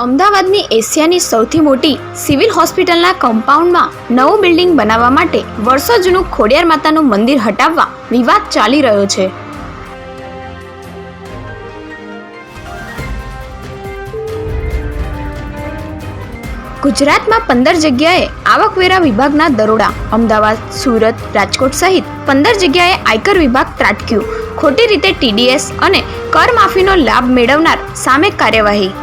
અમદાવાદની એશિયાની સૌથી મોટી સિવિલ હોસ્પિટલના કમ્પાઉન્ડમાં નવું બિલ્ડિંગ બનાવવા માટે વર્ષો જૂનું ખોડિયાર માતાનું મંદિર હટાવવા વિવાદ ચાલી રહ્યો છે. ગુજરાતમાં 15 જગ્યાએ આવકવેરા વિભાગના દરોડા. અમદાવાદ, સુરત, રાજકોટ સહિત 15 જગ્યાએ આયકર વિભાગ ત્રાટક્યું. ખોટી રીતે TDS અને કર માફીનો લાભ મેળવનાર સામે કાર્યવાહી.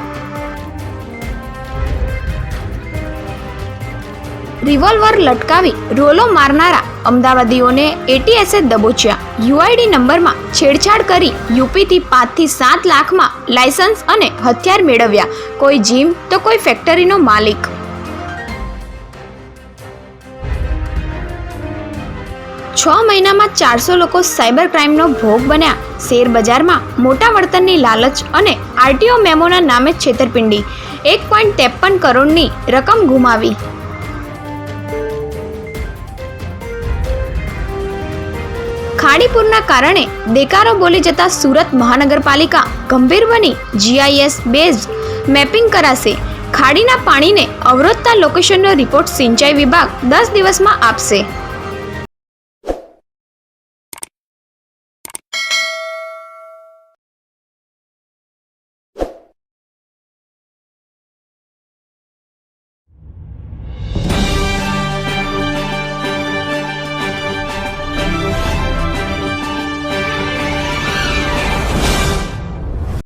રિવોલ્વર લટકાવી રોલો મારનારા અમદાવાદીઓને ATSએ દબોચ્યા. UID નંબરમાં છેડછાડ કરી યુપીથી 5 થી 7 લાખમાં લાયસન્સ અને હથિયાર મેળવ્યા. કોઈ જીમ તો કોઈ ફેક્ટરીનો માલિક. છ મહિનામાં 400 લોકો સાયબર ક્રાઇમનો ભોગ બન્યા. શેર બજારમાં મોટા વળતરની લાલચ અને RTO મેમોના નામે છેતરપિંડી. 1.53 કરોડની રકમ ગુમાવી. ખાડીપુરના કારણે દેકારો બોલી જતા સુરત મહાનગરપાલિકા ગંભીર બની. GIS બેઝડ મેપિંગ કરાશે. ખાડીના પાણીને અવરોધતા લોકેશનનો રિપોર્ટ સિંચાઈ વિભાગ 10 દિવસમાં આપશે.